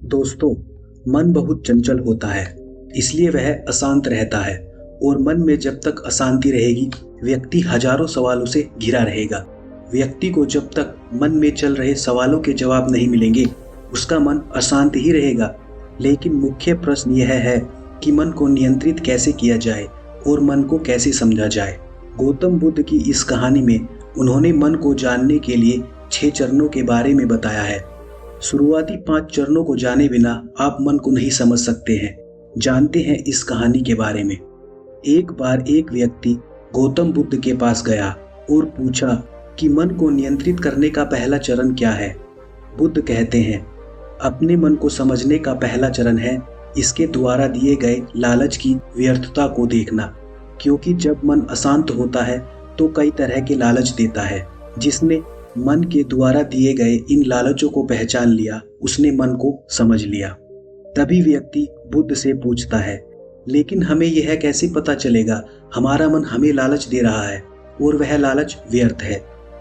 दोस्तों, मन बहुत चंचल होता है, इसलिए वह अशांत रहता है और मन में जब तक अशांति रहेगी, व्यक्ति हजारों सवालों से घिरा रहेगा। व्यक्ति को जब तक मन में चल रहे सवालों के जवाब नहीं मिलेंगे, उसका मन अशांत ही रहेगा। लेकिन मुख्य प्रश्न यह है कि मन को नियंत्रित कैसे किया जाए और मन को कैसे समझा जाए। गौतम बुद्ध की इस कहानी में उन्होंने मन को जानने के लिए 6 चरणों के बारे में बताया है। शुरुआती 5 चरणों को जाने बिना आप मन को नहीं समझ सकते हैं। जानते हैं इस कहानी के बारे में। एक बार एक व्यक्ति गौतम बुद्ध के पास गया और पूछा कि मन को नियंत्रित करने का पहला चरण क्या है। बुद्ध कहते हैं, अपने मन को समझने का पहला चरण है इसके द्वारा दिए गए लालच की व्यर्थता को देखना, क्योंकि जब मन अशांत होता है तो कई तरह के लालच देता है। जिसने मन के द्वारा दिए गए इन लालचों को पहचान लिया, उसने मन को समझ लिया। तभी व्यक्ति बुद्ध से पूछता है, लेकिन हमें यह कैसे पता चलेगा हमारा मन हमें लालच दे रहा है और वह लालच व्यर्थ है।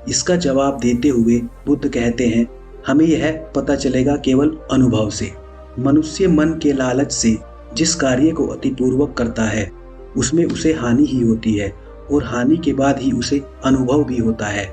इसका जवाब देते हुए बुद्ध कहते हैं, हमें यह पता चलेगा केवल अनुभव से। मनुष्य मन के लालच से जिस कार्य को अतिपूर्वक करता है उसमें उसे हानि ही होती है और हानि के बाद ही उसे अनुभव भी होता है।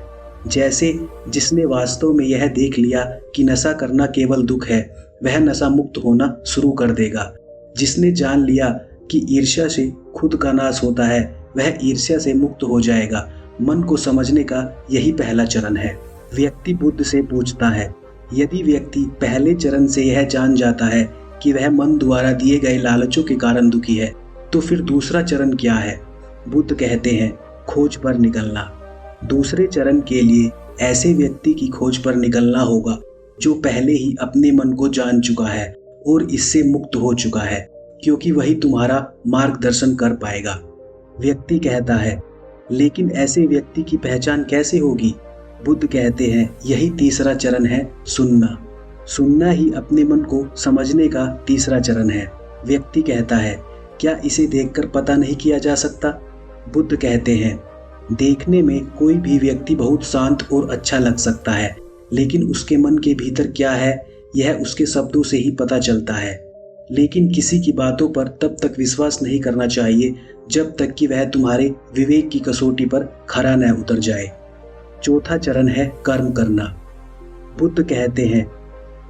जैसे जिसने वास्तव में यह देख लिया कि नशा करना केवल दुख है, वह नशा मुक्त होना शुरू कर देगा। जिसने जान लिया कि ईर्ष्या से खुद का नाश होता है, वह ईर्ष्या से मुक्त हो जाएगा। मन को समझने का यही पहला चरण है। व्यक्ति बुद्ध से पूछता है, यदि व्यक्ति पहले चरण से यह जान जाता है कि वह मन द्वारा दिए गए लालचों के कारण दुखी है, तो फिर दूसरा चरण क्या है? बुद्ध कहते हैं, खोज पर निकलना। दूसरे चरण के लिए ऐसे व्यक्ति की खोज पर निकलना होगा जो पहले ही अपने मन को जान चुका है और इससे मुक्त हो चुका है, क्योंकि वही तुम्हारा मार्गदर्शन कर पाएगा। व्यक्ति कहता है, लेकिन ऐसे व्यक्ति की पहचान कैसे होगी? बुद्ध कहते हैं, यही तीसरा चरण है, सुनना। सुनना ही अपने मन को समझने का तीसरा चरण है। व्यक्ति कहता है, क्या इसे देखकर पता नहीं किया जा सकता? बुद्ध कहते हैं, देखने में कोई भी व्यक्ति बहुत शांत और अच्छा लग सकता है, लेकिन उसके मन के भीतर क्या है यह उसके शब्दों से ही पता चलता है। लेकिन किसी की बातों पर तब तक विश्वास नहीं करना चाहिए जब तक कि वह तुम्हारे विवेक की कसौटी पर खरा न उतर जाए। चौथा चरण है कर्म करना। बुद्ध कहते हैं,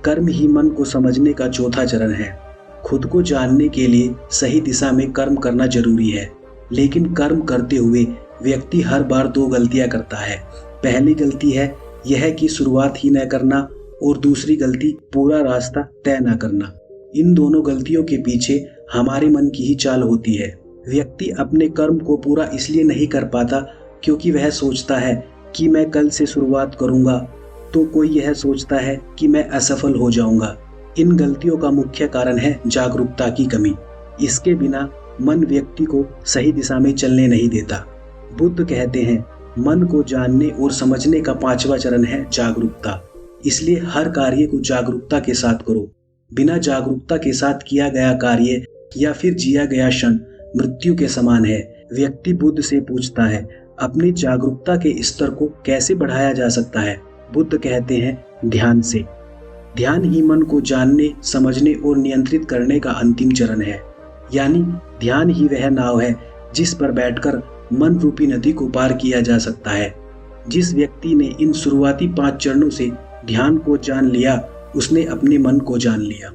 कर्म ही मन को समझने का चौथा चरण है। खुद को जानने के लिए सही दिशा में कर्म करना जरूरी है, लेकिन कर्म करते हुए व्यक्ति हर बार 2 गलतियां करता है। पहली गलती है यह कि शुरुआत ही न करना और दूसरी गलती पूरा रास्ता तय न करना। इन दोनों गलतियों के पीछे हमारे मन की ही चाल होती है। व्यक्ति अपने कर्म को पूरा इसलिए नहीं कर पाता क्योंकि वह सोचता है कि मैं कल से शुरुआत करूंगा, तो कोई यह सोचता है कि मैं असफल हो जाऊंगा। इन गलतियों का मुख्य कारण है जागरूकता की कमी। इसके बिना मन व्यक्ति को सही दिशा में चलने नहीं देता। बुद्ध कहते हैं, मन को जानने और समझने का 5वां चरण है जागरूकता। इसलिए हर कार्य को जागरूकता के साथ करो। बिना जागरूकता के साथ किया गया कार्य या फिर जिया गया क्षण मृत्यु के समान है। व्यक्ति बुद्ध से पूछता है, अपनी जागरूकता के स्तर को कैसे बढ़ाया जा सकता है? बुद्ध कहते हैं, ध्यान से। ध्यान ही मन को जानने, समझने और नियंत्रित करने का अंतिम चरण है। यानी ध्यान ही वह नाव है जिस पर बैठकर मन रूपी नदी को पार किया जा सकता है। जिस व्यक्ति ने इन शुरुआती 5 चरणों से ध्यान को जान लिया, उसने अपने मन को जान लिया।